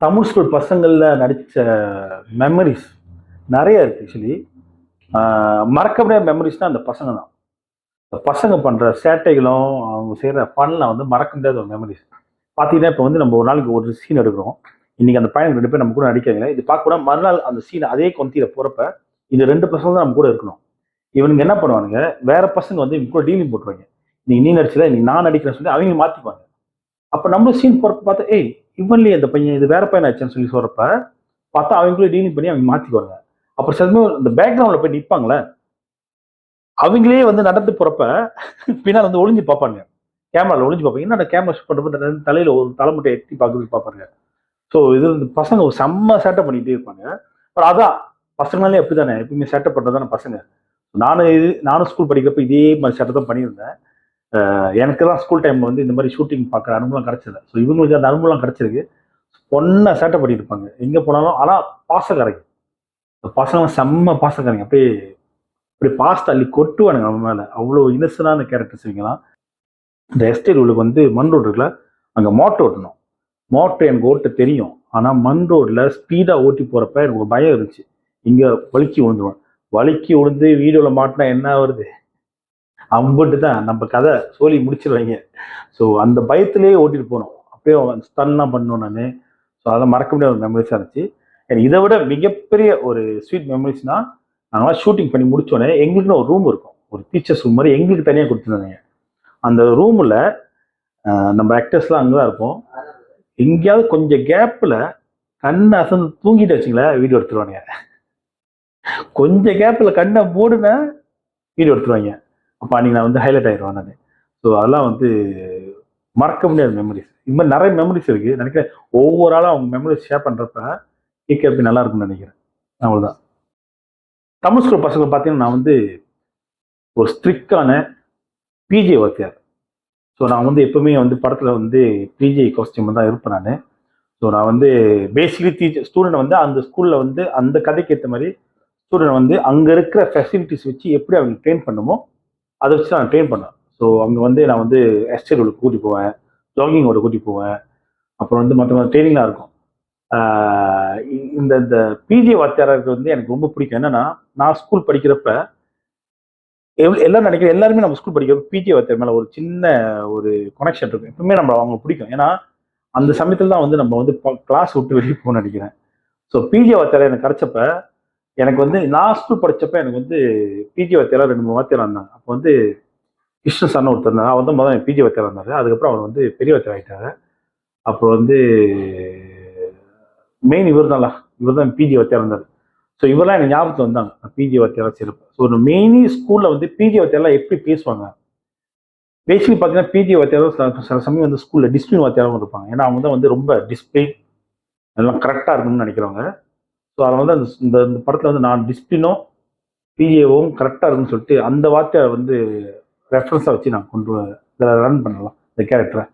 Tamil school பசங்கள்ல நடிச்ச memories நிறைய இருக்கு ஆக்சுவலி. மறக்க முடியாத மெமரிஸ்னா அந்த பசங்க தான். இந்த பசங்க பண்ற சேட்டைகளும் அவங்க செய்யற ஃபன்லாம் வந்து மறக்க முடியாத ஒரு மெமரிஸ். பார்த்தீங்கன்னா இப்போ வந்து நம்ம ஒரு நாளைக்கு ஒரு சீன் எடுக்கிறோம். இன்னைக்கு அந்த பையன் 2 பேர் நம்ம கூட நடிக்காங்க. இது பார்க்க கூட மறுநாள் அந்த சீன் அதே கொந்தியில போறப்ப இந்த 2 பசங்க தான் நம்ம கூட இருக்கணும். இவனுங்க என்ன பண்ணுவானுங்க, வேற பசங்க வந்து இவங்க கூட டீலிங் போட்டுருவாங்க. நீ நடிச்சல, நீ நான் நடிக்கிறேன்னு சொல்லி அவங்க மாத்திக்குவாங்க. அப்ப நம்ம சீன் போறப்ப பார்த்தா, ஏய் இவன்லயே இந்த பையன் இது வேற பையன் ஆச்சுன்னு சொல்லி சொல்றப்ப பார்த்தா அவங்களே டீலிங் பண்ணி அவங்க மாத்திக்குவாங்க. அப்புறம் சில சமயம் இந்த பேக்ரவுண்ட்ல போய் நிப்பாங்களே, அவங்களே வந்து நடந்து போறப்ப பின்னால் வந்து ஒளிஞ்சு பார்ப்பாங்க. கேமரால ஒளிஞ்சு பார்ப்பாங்க. என்னடா கேமரா ஷூட் பண்றப்ப தலையில ஒரு தலைமுட்டை எட்டி பார்க்கறதுக்கு பார்ப்பாங்க. ஸோ இது வந்து பசங்க ஒரு செம்ம சேட்டை பண்ணிட்டே இருப்பாங்க. அப்புறம் அதான் பசங்களாலே அப்படித்தானே எப்பவுமே சேட்டை பண்றதானே பசங்க. நானும் ஸ்கூல் படிக்கிறப்ப இதே மாதிரி சேட்டை தான் பண்ணியிருந்தேன். எனக்கு தான் ஸ்கூல் டைம்ல வந்து இந்த மாதிரி ஷூட்டிங் பார்க்குற அனுபவம் கிடைச்சது. ஸோ இவங்களுக்கு அந்த அனுபவம் கிடைச்சிருக்கு. பொண்ணை சேட்டை பண்ணிட்டு இருப்பாங்க எங்க போனாலும். ஆனா பாசக்காரங்க, பசங்க செம்ம பாசக்காரங்க. அப்படியே அப்படியே பாஸ் தள்ளி கொட்டுவானுங்க நம்ம மேல. அவ்வளோ இன்னசென்டான கேரக்டர்ஸ் இவங்கலாம். இந்த எஸ்டேட் உள்ளுக்கு வந்து மண் ரோடு இருக்குல்ல, அங்க மோட்டர் ஓட்டணும். மோட்டர் எனக்கு ஓட்ட தெரியும். ஆனா மண் ரோட்ல ஸ்பீடா ஓட்டி போறப்ப எனக்கு ஒரு பயம் இருந்துச்சு. இங்க வழுக்கி விழுந்துருவேன். வழுக்கி விழுந்து வீடியோல மாட்டினா என்ன வருது, அம்புட்டு தான் நம்ம கதை சொல்லி முடிச்சிருவாங்க. ஸோ அந்த பயத்திலேயே ஓட்டிட்டு போனோம். அப்படியே ஸ்டன்லாம் பண்ணோம் நான். ஸோ அதெல்லாம் மறக்க முடியாத ஒரு மெமரிஸாக இருந்துச்சு. எனக்கு இதை விட மிகப்பெரிய ஒரு ஸ்வீட் மெமரிஸ்னா, நாங்களாம் ஷூட்டிங் பண்ணி முடிச்சோடனே எங்களுக்குன்னு ஒரு ரூம் இருக்கும். ஒரு டீச்சர்ஸ் ரூம் மாதிரி எங்களுக்கு தனியாக கொடுத்துருந்தாங்க. அந்த ரூமில் நம்ம ஆக்டர்ஸ்லாம் அங்கே தான் இருப்போம். எங்கேயாவது கொஞ்சம் கேப்பில் கண்ணை அசந்து தூங்கிட்டு வச்சுங்களேன், வீடியோ எடுத்துருவானுங்க. கொஞ்சம் கேப்பில் கண்ணை மூடுன வீடியோ எடுத்துருவாங்க. அப்போ அன்றைக்கி நான் வந்து ஹைலைட் ஆயிடுவேன் நான். ஸோ அதெல்லாம் வந்து மறக்க முடியாத மெமரிஸ். இது மாதிரி நிறைய மெமரிஸ் இருக்குது நினைக்கிறேன். ஒவ்வொரு ஆளும் அவங்க மெமரிஸ் ஷேர் பண்ணுறப்ப கேட்கறப்ப நல்லா இருக்கும்னு நினைக்கிறேன். அவ்வளோதான். தமிழ் ஸ்கூல் பசங்க பார்த்தீங்கன்னா நான் வந்து ஒரு ஸ்ட்ரிக்டான பிஜே வாத்தியார். ஸோ நான் வந்து எப்பவுமே வந்து படத்தில் வந்து பிஜே காஸ்டியூம் தான் இருப்பேன் நான். ஸோ நான் வந்து பேசிக்கலி டீச்சர் ஸ்டூடெண்ட் வந்து அந்த ஸ்கூலில் வந்து அந்த கதைக்கு ஏற்ற மாதிரி ஸ்டூடெண்ட் வந்து அங்கே இருக்கிற ஃபெசிலிட்டிஸ் வச்சு எப்படி அவங்க ட்ரெயின் பண்ணுமோ அதை வச்சு நான் ட்ரெயின் பண்ணேன். ஸோ அங்கே வந்து நான் வந்து எஸ்டேட் உள்ள கூட்டி போவேன், ஜாகிங்கோட கூட்டி போவேன். அப்புறம் வந்து மற்ற ட்ரைனிங்லாம் இருக்கும். இந்த இந்த பிஜே வாத்தியாருக்கு வந்து எனக்கு ரொம்ப பிடிக்கும். என்னன்னா நான் ஸ்கூல் படிக்கிறப்ப எல்லாரும் நினைக்கிறேன், எல்லாருமே நம்ம ஸ்கூல் படிக்கிறப்ப பிஜே வாத்தியார் மேலே ஒரு சின்ன ஒரு கனெக்ஷன் இருக்கும். எப்பவுமே நம்ம அவங்க பிடிக்கும். ஏன்னா அந்த சமயத்தில் தான் வந்து நம்ம வந்து கிளாஸ் விட்டு வெளியே போகணும்னு நினைக்கிறேன். ஸோ பிஜே வாத்தியார் எனக்கு கிடைச்சப்ப எனக்கு வந்து நான் ஸ்கூல் படித்தப்ப எனக்கு வந்து பிஜே வாத்தியாரா 2-3 வாத்தியார் இருந்தாங்க. அப்போ வந்து கிருஷ்ண சார்னு ஒருத்தர் இருந்தார். அவர் வந்து முதல்ல பிஜே வாத்தியார் இருந்தார். அதுக்கப்புறம் அவர் வந்து பெரிய வாத்தியார் ஆகிட்டாரு. அப்புறம் வந்து மெயின் இவர் தான் பிஜே வாத்தியார் இருந்தார். ஸோ இவரெல்லாம் எனக்கு ஞாபகத்தில் வந்தாங்க பிஜே வாத்தியாரா சிறப்பு. ஸோ ஒரு மெயின் ஸ்கூலில் வந்து பிஜே வாத்தியாரெலாம் எப்படி பேசுவாங்க, பேசிக்கலி பார்த்தீங்கன்னா பிஜே வாத்தியாரும் சில சமயம் வந்து ஸ்கூலில் டிசிப்ளின் வாத்தியாரும் இருப்பாங்க. ஏன்னா அவங்க தான் வந்து ரொம்ப டிசிப்ளின் எல்லாம் கரெக்டாக இருக்கணும்னு நினைக்கிறவங்க. ஸோ அதை வந்து இந்த படத்தில் வந்து நான் டிசிப்ளினும் பிஏவும் கரெக்டாக இருக்குன்னு சொல்லிட்டு அந்த வார்த்தையை வந்து ரெஃபரன்ஸாக வச்சு நான் கொண்டு இதில் ரன் பண்ணலாம் இந்த கேரக்டரை.